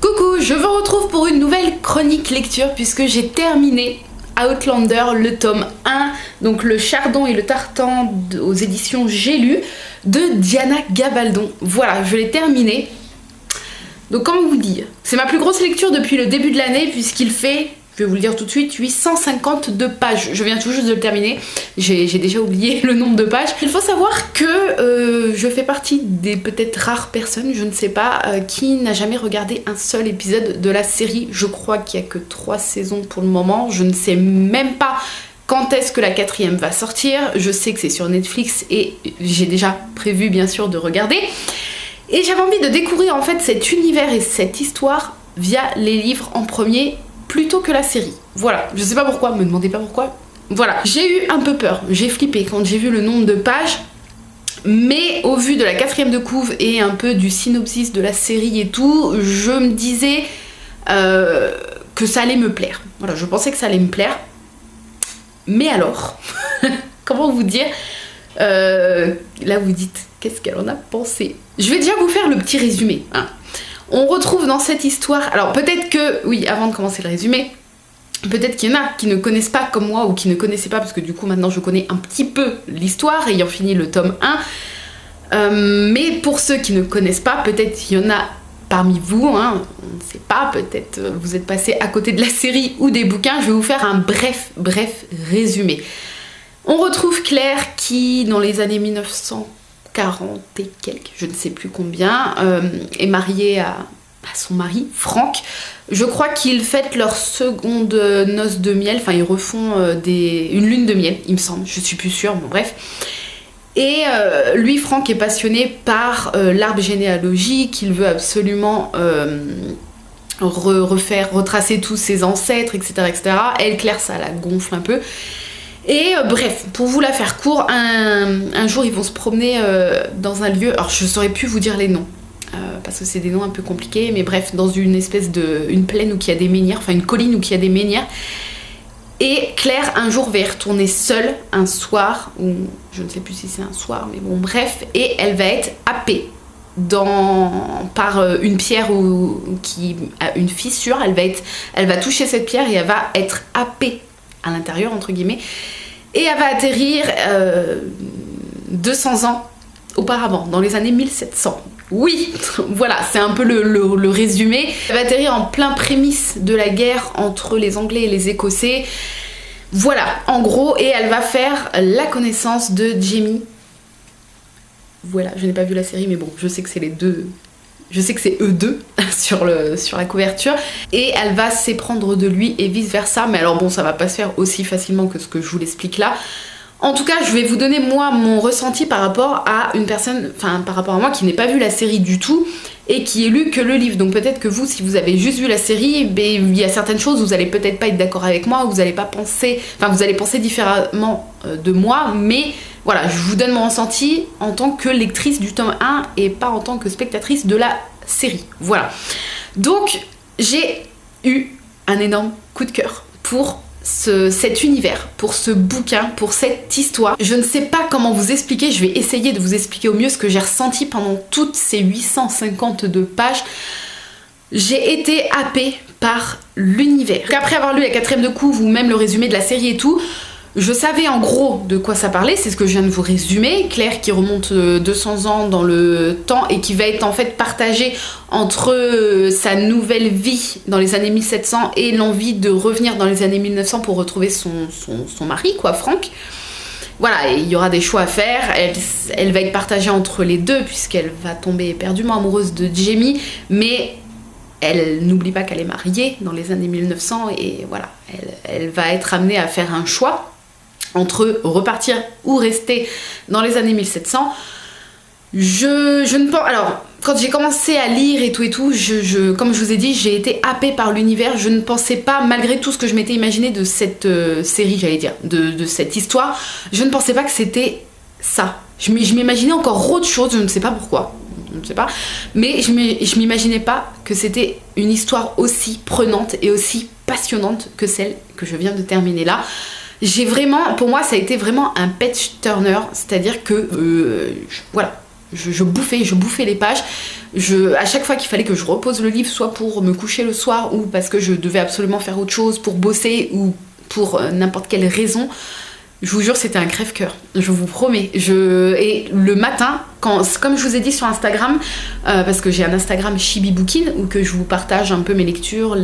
Coucou, je vous retrouve pour une nouvelle chronique lecture puisque j'ai terminé Outlander, le tome 1, donc le Chardon et le Tartan aux éditions J'ai lu de Diana Gabaldon. Voilà, je l'ai terminé. Donc comment vous dire, c'est ma plus grosse lecture depuis le début de l'année puisqu'il fait, je vais vous le dire tout de suite, 852 pages. Je viens tout juste de le terminer, j'ai déjà oublié le nombre de pages. Il faut savoir que je fais partie des peut-être rares personnes, je ne sais pas, qui n'a jamais regardé un seul épisode de la série. Je crois qu'il n'y a que 3 saisons pour le moment, je ne sais même pas quand est-ce que la 4e va sortir. Je sais que c'est sur Netflix et j'ai déjà prévu bien sûr de regarder. Et j'avais envie de découvrir en fait cet univers et cette histoire via les livres en premier plutôt que la série. Voilà, je sais pas pourquoi, me demandez pas pourquoi. Voilà, j'ai eu un peu peur, j'ai flippé quand j'ai vu le nombre de pages, mais au vu de la 4e de couve et un peu du synopsis de la série et tout, je me disais que ça allait me plaire. Voilà, je pensais que ça allait me plaire. Mais alors, comment vous dire, là vous dites, qu'est-ce qu'elle en a pensé? Je vais déjà vous faire le petit résumé, hein. On retrouve dans cette histoire, alors peut-être que, oui, avant de commencer le résumé, peut-être qu'il y en a qui ne connaissent pas comme moi ou qui ne connaissaient pas, parce que du coup maintenant je connais un petit peu l'histoire ayant fini le tome 1, mais pour ceux qui ne connaissent pas, peut-être qu'il y en a parmi vous, hein, on ne sait pas, peut-être vous êtes passé à côté de la série ou des bouquins. Je vais vous faire un bref résumé. On retrouve Claire qui, dans les années 1940 et quelques, je ne sais plus combien, est mariée à son mari, Franck. Je crois qu'ils fêtent leur seconde noce de miel, enfin ils refont une lune de miel, il me semble, je suis plus sûre, bon bref. Et lui, Franck, est passionné par l'arbre généalogique, il veut absolument retracer tous ses ancêtres, etc., etc. Elle, Claire, ça la gonfle un peu. Et bref, pour vous la faire court, un jour ils vont se promener dans un lieu, alors je saurais plus vous dire les noms, parce que c'est des noms un peu compliqués, mais bref, dans une espèce une plaine où il y a des menhirs, enfin une colline où il y a des menhirs. Et Claire, un jour, va y retourner seule, un soir, ou je ne sais plus si c'est un soir, mais bon, bref, et elle va être happée par une pierre qui a une fissure. Elle va toucher cette pierre et elle va être happée à l'intérieur, entre guillemets, et elle va atterrir 200 ans auparavant, dans les années 1700. Oui, voilà, c'est un peu le résumé. Elle va atterrir en plein prémisse de la guerre entre les Anglais et les Écossais. Voilà, en gros, et elle va faire la connaissance de Jamie. Voilà, je n'ai pas vu la série, mais bon, je sais que c'est les deux. Je sais que c'est eux deux sur la couverture. Et elle va s'éprendre de lui et vice versa. Mais alors bon, ça va pas se faire aussi facilement que ce que je vous l'explique là. En tout cas, je vais vous donner moi mon ressenti par rapport à une personne, enfin par rapport à moi qui n'ai pas vu la série du tout et qui ait lu que le livre. Donc peut-être que vous, si vous avez juste vu la série, il y a certaines choses où vous allez peut-être pas être d'accord avec moi, où vous allez pas penser, enfin vous allez penser différemment de moi, mais voilà, je vous donne mon ressenti en tant que lectrice du tome 1 et pas en tant que spectatrice de la série. Voilà. Donc j'ai eu un énorme coup de cœur pour cet univers, pour ce bouquin, pour cette histoire. Je ne sais pas comment vous expliquer, je vais essayer de vous expliquer au mieux ce que j'ai ressenti pendant toutes ces 852 pages. J'ai été happée par l'univers. Après avoir lu la 4e de couve ou même le résumé de la série et tout, je savais en gros de quoi ça parlait, c'est ce que je viens de vous résumer. Claire qui remonte 200 ans dans le temps et qui va être en fait partagée entre sa nouvelle vie dans les années 1700 et l'envie de revenir dans les années 1900 pour retrouver son mari, quoi, Franck. Voilà, et il y aura des choix à faire, elle va être partagée entre les deux puisqu'elle va tomber éperdument amoureuse de Jamie, mais elle n'oublie pas qu'elle est mariée dans les années 1900 et voilà, elle va être amenée à faire un choix entre repartir ou rester dans les années 1700. Je ne pense... Alors, quand j'ai commencé à lire et tout, comme je vous ai dit, j'ai été happée par l'univers. Je ne pensais pas, malgré tout ce que je m'étais imaginé de cette série, j'allais dire, de cette histoire, je ne pensais pas que c'était ça. Je m'imaginais encore autre chose, je ne sais pas pourquoi. Je ne sais pas. Mais je m'imaginais pas que c'était une histoire aussi prenante et aussi passionnante que celle que je viens de terminer là. Pour moi ça a été vraiment un page turner, c'est-à-dire que voilà, je bouffais les pages. À chaque fois qu'il fallait que je repose le livre, soit pour me coucher le soir ou parce que je devais absolument faire autre chose, pour bosser ou pour n'importe quelle raison, je vous jure, c'était un crève-cœur, je vous promets. Et le matin, comme je vous ai dit sur Instagram, parce que j'ai un Instagram Chibi Booking, où que je vous partage un peu mes lectures,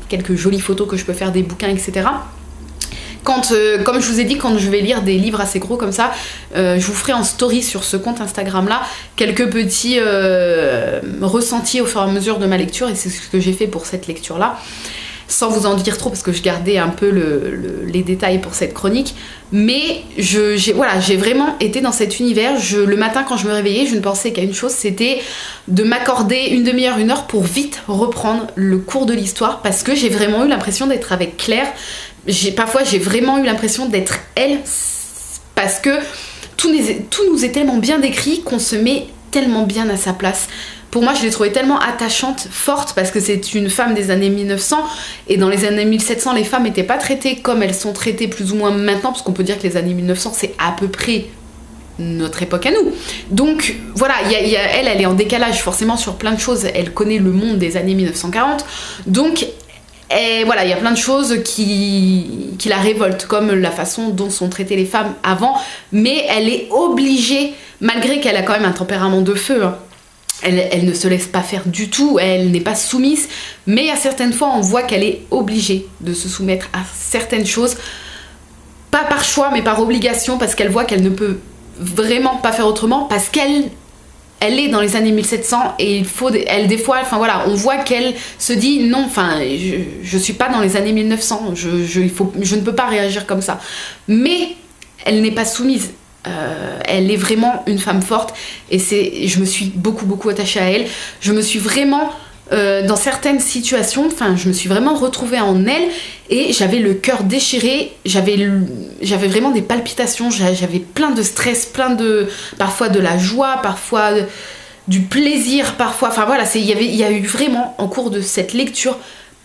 quelques jolies photos que je peux faire des bouquins, etc. Comme je vous ai dit, quand je vais lire des livres assez gros comme ça, je vous ferai en story sur ce compte Instagram là quelques petits ressentis au fur et à mesure de ma lecture, et c'est ce que j'ai fait pour cette lecture là, sans vous en dire trop parce que je gardais un peu les détails pour cette chronique. Mais j'ai vraiment été dans cet univers. Le matin quand je me réveillais, je ne pensais qu'à une chose, c'était de m'accorder une demi-heure, une heure pour vite reprendre le cours de l'histoire, parce que j'ai vraiment eu l'impression d'être avec Claire. Parfois j'ai vraiment eu l'impression d'être elle, parce que tout nous est tellement bien décrit qu'on se met tellement bien à sa place. Pour moi, je l'ai trouvée tellement attachante, forte, parce que c'est une femme des années 1900, et dans les années 1700, les femmes n'étaient pas traitées comme elles sont traitées plus ou moins maintenant, parce qu'on peut dire que les années 1900, c'est à peu près notre époque à nous. Donc voilà, elle est en décalage forcément sur plein de choses. Elle connaît le monde des années 1940, donc voilà, il y a plein de choses qui la révoltent, comme la façon dont sont traitées les femmes avant, mais elle est obligée, malgré qu'elle a quand même un tempérament de feu, hein. Elle ne se laisse pas faire du tout, elle n'est pas soumise, mais à certaines fois on voit qu'elle est obligée de se soumettre à certaines choses, pas par choix mais par obligation, parce qu'elle voit qu'elle ne peut vraiment pas faire autrement, parce qu'elle est dans les années 1700 et des fois, enfin voilà, on voit qu'elle se dit non, enfin je suis pas dans les années 1900, je ne peux pas réagir comme ça, mais elle n'est pas soumise. Elle est vraiment une femme forte, et je me suis beaucoup attachée à elle. Je me suis vraiment dans certaines situations, enfin je me suis vraiment retrouvée en elle, et j'avais le cœur déchiré, j'avais vraiment des palpitations, j'avais plein de stress, parfois de la joie, parfois du plaisir, parfois, enfin voilà, il y a eu vraiment en cours de cette lecture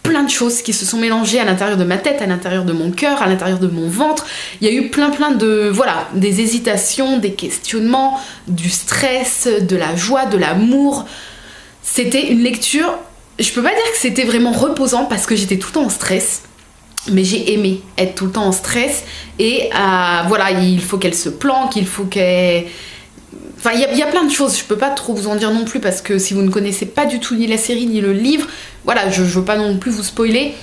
plein de choses qui se sont mélangées à l'intérieur de ma tête, à l'intérieur de mon cœur, à l'intérieur de mon ventre. Il y a eu plein de, voilà, des hésitations, des questionnements, du stress, de la joie, de l'amour. C'était une lecture, je peux pas dire que c'était vraiment reposant parce que j'étais tout le temps en stress, mais j'ai aimé être tout le temps en stress, et voilà, il faut qu'elle se planque, il faut qu'elle... Enfin, il y a plein de choses, je peux pas trop vous en dire non plus, parce que si vous ne connaissez pas du tout ni la série ni le livre, voilà, je veux pas non plus vous spoiler.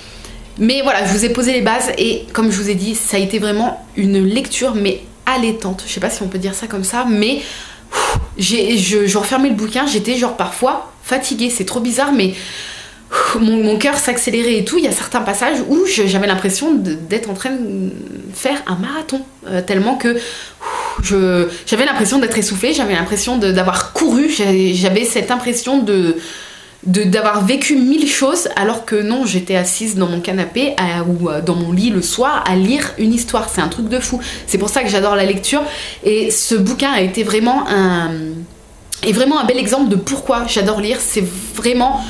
Mais voilà, je vous ai posé les bases, et comme je vous ai dit, ça a été vraiment une lecture, mais allaitante. Je sais pas si on peut dire ça comme ça, mais je refermais le bouquin, j'étais genre parfois fatiguée, c'est trop bizarre, mais mon cœur s'accélérait et tout. Il y a certains passages où j'avais l'impression d'être en train de faire un marathon, tellement que j'avais l'impression d'être essoufflée, j'avais l'impression d'avoir couru, j'avais cette impression d'avoir vécu 1000 choses, alors que non, j'étais assise dans mon canapé ou dans mon lit le soir à lire une histoire. C'est un truc de fou. C'est pour ça que j'adore la lecture, et ce bouquin a été vraiment un bel exemple de pourquoi j'adore lire. C'est vraiment...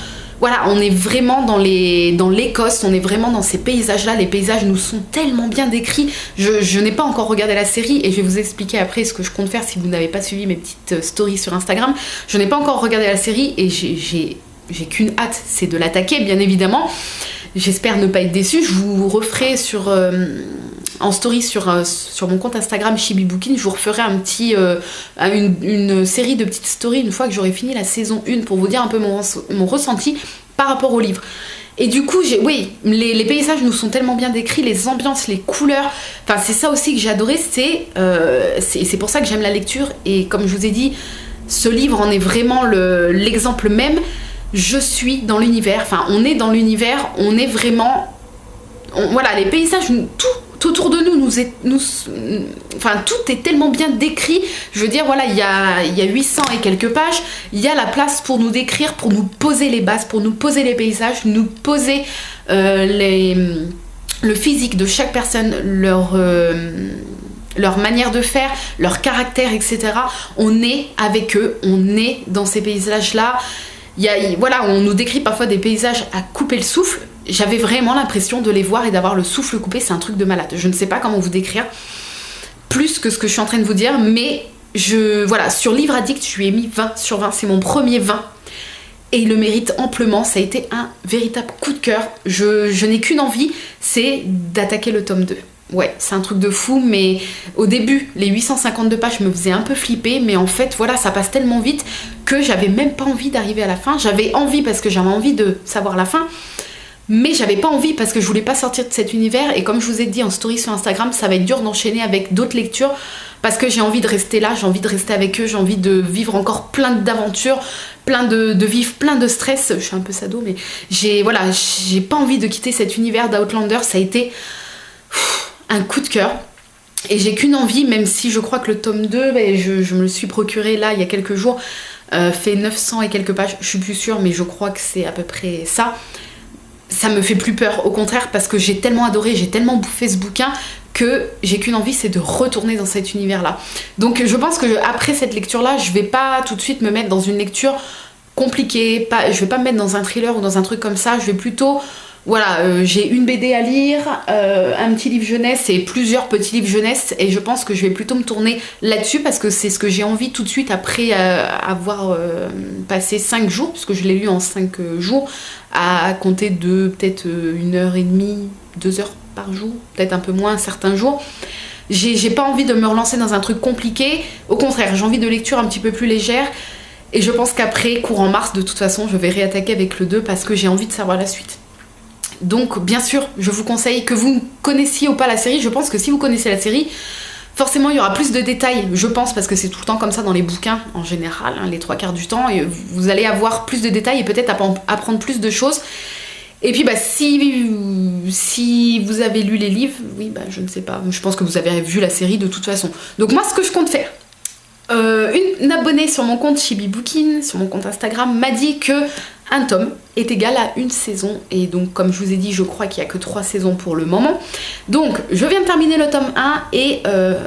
Voilà, on est vraiment dans l'Écosse, on est vraiment dans ces paysages-là. Les paysages nous sont tellement bien décrits. Je n'ai pas encore regardé la série, et je vais vous expliquer après ce que je compte faire si vous n'avez pas suivi mes petites stories sur Instagram. Je n'ai pas encore regardé la série, et j'ai qu'une hâte, c'est de l'attaquer, bien évidemment. J'espère ne pas être déçue. Je vous referai en story sur mon compte Instagram Chibi Booking, je vous referai une série de petites stories une fois que j'aurai fini la saison 1, pour vous dire un peu mon ressenti par rapport au livre. Et du coup, les paysages nous sont tellement bien décrits, les ambiances, les couleurs, enfin c'est ça aussi que j'ai adoré, c'est pour ça que j'aime la lecture. Et comme je vous ai dit, ce livre en est vraiment l'exemple même. Je suis dans l'univers, enfin on est dans l'univers, on est vraiment... voilà, les paysages, tout autour de nous, enfin tout est tellement bien décrit. Je veux dire, voilà, il y a 800 et quelques pages, il y a la place pour nous décrire, pour nous poser les bases, pour nous poser les paysages, nous poser le physique de chaque personne, leur manière de faire, leur caractère, etc. On est avec eux, on est dans ces paysages-là. Voilà, on nous décrit parfois des paysages à couper le souffle. J'avais vraiment l'impression de les voir et d'avoir le souffle coupé. C'est un truc de malade. Je ne sais pas comment vous décrire plus que ce que je suis en train de vous dire, mais Voilà, sur Livre Addict, je lui ai mis 20 sur 20, c'est mon premier 20. Et il le mérite amplement, ça a été un véritable coup de cœur. Je n'ai qu'une envie, c'est d'attaquer le tome 2. Ouais, c'est un truc de fou, mais au début, les 852 pages me faisaient un peu flipper, mais en fait, voilà, ça passe tellement vite que j'avais même pas envie d'arriver à la fin. J'avais envie parce que j'avais envie de savoir la fin, mais j'avais pas envie parce que je voulais pas sortir de cet univers, et comme je vous ai dit en story sur Instagram, ça va être dur d'enchaîner avec d'autres lectures, parce que j'ai envie de rester là, j'ai envie de rester avec eux, j'ai envie de vivre encore plein d'aventures, de vivre plein de stress. Je suis un peu sado, mais j'ai pas envie de quitter cet univers d'Outlander. Ça a été un coup de cœur. Et j'ai qu'une envie, même si je crois que le tome 2, je me le suis procuré là il y a quelques jours, fait 900 et quelques pages, je suis plus sûre, mais je crois que c'est à peu près ça. Ça me fait plus peur, au contraire, parce que j'ai tellement adoré, j'ai tellement bouffé ce bouquin que j'ai qu'une envie, c'est de retourner dans cet univers-là. Donc je pense que après cette lecture-là, je vais pas tout de suite me mettre dans une lecture compliquée, je vais pas me mettre dans un thriller ou dans un truc comme ça, je vais plutôt... Voilà, j'ai une BD à lire, un petit livre jeunesse et plusieurs petits livres jeunesse, et je pense que je vais plutôt me tourner là-dessus parce que c'est ce que j'ai envie tout de suite après avoir passé 5 jours, puisque je l'ai lu en 5 jours, à compter de peut-être 1h30, 2 heures par jour, peut-être un peu moins certains jours. J'ai pas envie de me relancer dans un truc compliqué, au contraire, j'ai envie de lecture un petit peu plus légère, et je pense qu'après, courant mars, de toute façon, je vais réattaquer avec le 2 parce que j'ai envie de savoir la suite. Donc bien sûr, je vous conseille que vous connaissiez ou pas la série. Je pense que si vous connaissez la série, forcément il y aura plus de détails, je pense, parce que c'est tout le temps comme ça dans les bouquins en général, hein, les 3/4 du temps, et vous allez avoir plus de détails et peut-être apprendre plus de choses. Et puis si vous avez lu les livres, oui, je ne sais pas, je pense que vous avez vu la série de toute façon. Donc moi, ce que je compte faire, une abonnée sur mon compte Chibi-Booking, sur mon compte Instagram, m'a dit que un tome est égal à une saison, et donc comme je vous ai dit, je crois qu'il n'y a que 3 saisons pour le moment. Donc je viens de terminer le tome 1, et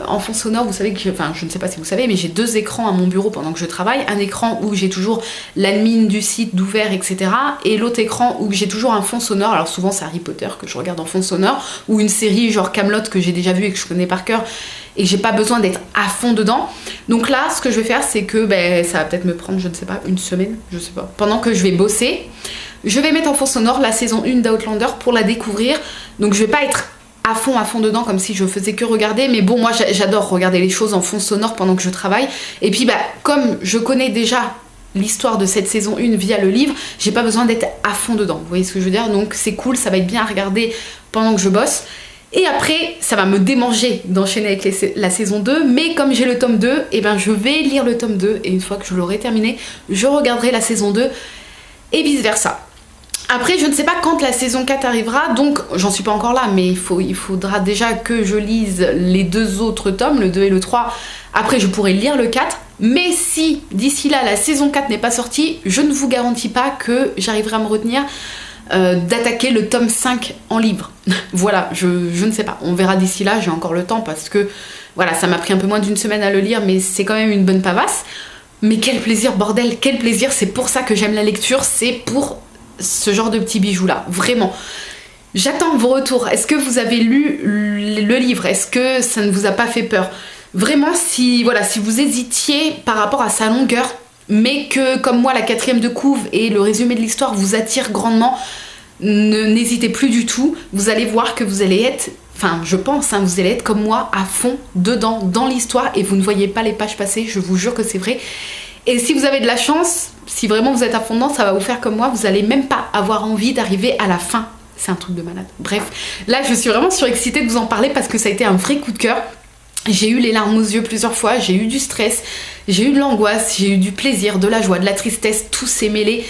en fond sonore, vous savez que je ne sais pas si vous savez, mais j'ai 2 écrans à mon bureau pendant que je travaille. Un écran où j'ai toujours l'admin du site d'ouvert, etc. Et l'autre écran où j'ai toujours un fond sonore. Alors souvent c'est Harry Potter que je regarde en fond sonore, ou une série genre Camelot que j'ai déjà vue et que je connais par cœur, et j'ai pas besoin d'être à fond dedans. Donc là, ce que je vais faire, c'est que ça va peut-être me prendre, je ne sais pas, une semaine, je sais pas, pendant que je vais bosser, je vais mettre en fond sonore la saison 1 d'Outlander pour la découvrir. Donc je vais pas être à fond dedans comme si je faisais que regarder, mais bon, moi j'adore regarder les choses en fond sonore pendant que je travaille. Et puis comme je connais déjà l'histoire de cette saison 1 via le livre, j'ai pas besoin d'être à fond dedans, vous voyez ce que je veux dire. Donc c'est cool, ça va être bien à regarder pendant que je bosse. Et après, ça va me démanger d'enchaîner avec la saison 2, mais comme j'ai le tome 2, je vais lire le tome 2, et une fois que je l'aurai terminé, je regarderai la saison 2, et vice versa. Après, je ne sais pas quand la saison 4 arrivera, donc j'en suis pas encore là, mais il faudra déjà que je lise les 2 autres tomes, le 2 et le 3, après je pourrai lire le 4, mais si d'ici là la saison 4 n'est pas sortie, je ne vous garantis pas que j'arriverai à me retenir d'attaquer le tome 5 en livre. Voilà, je ne sais pas, on verra d'ici là, j'ai encore le temps parce que voilà, ça m'a pris un peu moins d'une semaine à le lire, mais c'est quand même une bonne pavasse. Mais quel plaisir, bordel, quel plaisir, c'est pour ça que j'aime la lecture, c'est pour ce genre de petits bijoux là, vraiment. J'attends vos retours, est-ce que vous avez lu le livre, est-ce que ça ne vous a pas fait peur? Vraiment, si vous hésitiez par rapport à sa longueur, mais que comme moi la 4e de couve et le résumé de l'histoire vous attire grandement, n'hésitez plus du tout, vous allez voir que vous allez être, je pense, vous allez être comme moi à fond dedans, dans l'histoire, et vous ne voyez pas les pages passer, je vous jure que c'est vrai. Et si vous avez de la chance, si vraiment vous êtes à fond dedans, ça va vous faire comme moi, vous allez même pas avoir envie d'arriver à la fin. C'est un truc de malade. Bref, là je suis vraiment surexcitée de vous en parler parce que ça a été un vrai coup de cœur. J'ai eu les larmes aux yeux plusieurs fois, j'ai eu du stress, j'ai eu de l'angoisse, j'ai eu du plaisir, de la joie, de la tristesse, tout s'est mêlé.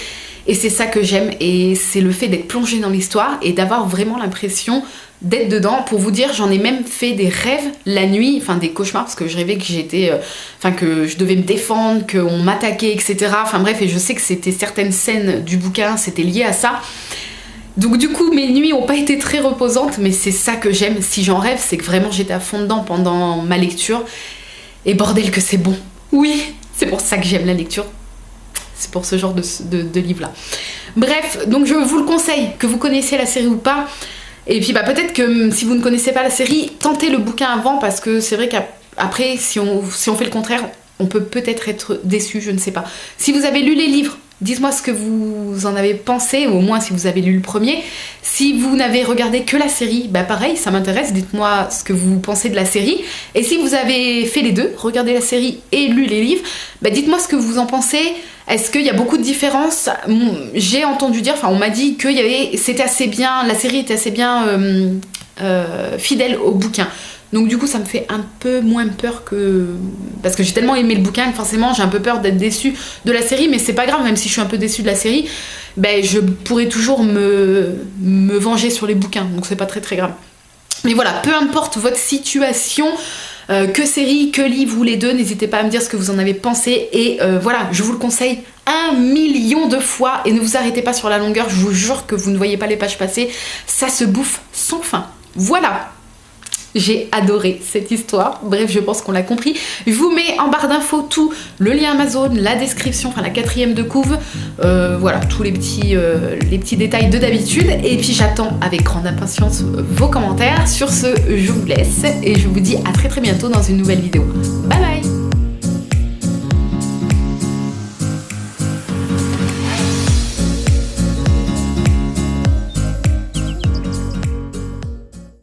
Et c'est ça que j'aime, et c'est le fait d'être plongée dans l'histoire et d'avoir vraiment l'impression d'être dedans. Pour vous dire, j'en ai même fait des rêves la nuit, des cauchemars, parce que je rêvais que que je devais me défendre, qu'on m'attaquait, etc. Bref, et je sais que c'était certaines scènes du bouquin, c'était lié à ça. Donc du coup, mes nuits n'ont pas été très reposantes, mais c'est ça que j'aime. Si j'en rêve, c'est que vraiment j'étais à fond dedans pendant ma lecture. Et bordel que c'est bon. Oui, c'est pour ça que j'aime la lecture. C'est pour ce genre de livre-là. Bref, donc je vous le conseille, que vous connaissiez la série ou pas. Et puis peut-être que si vous ne connaissez pas la série, tentez le bouquin avant, parce que c'est vrai qu'après, si on fait le contraire, on peut peut-être être déçu, je ne sais pas. Si vous avez lu les livres, dites-moi ce que vous en avez pensé, ou au moins si vous avez lu le premier. Si vous n'avez regardé que la série, bah pareil, ça m'intéresse, dites-moi ce que vous pensez de la série. Et si vous avez fait les deux, regardé la série et lu les livres, bah dites-moi ce que vous en pensez. Est-ce qu'il y a beaucoup de différences? J'ai entendu dire, enfin on m'a dit que c'était assez bien, la série était assez bien fidèle au bouquin. Donc du coup ça me fait un peu moins peur que... Parce que j'ai tellement aimé le bouquin que forcément j'ai un peu peur d'être déçue de la série, mais c'est pas grave, même si je suis un peu déçue de la série, ben je pourrais toujours me venger sur les bouquins, donc c'est pas très très grave. Mais voilà, peu importe votre situation, que série, que livre ou les deux, n'hésitez pas à me dire ce que vous en avez pensé, et voilà, je vous le conseille 1 million de fois, et ne vous arrêtez pas sur la longueur, je vous jure que vous ne voyez pas les pages passer, ça se bouffe sans fin. Voilà. J'ai adoré cette histoire, bref je pense qu'on l'a compris. Je vous mets en barre d'infos tout, le lien Amazon, la description, enfin la 4e de couve, voilà, tous les petits détails de d'habitude. Et puis j'attends avec grande impatience vos commentaires. Sur ce, je vous laisse et je vous dis à très très bientôt dans une nouvelle vidéo. Bye bye.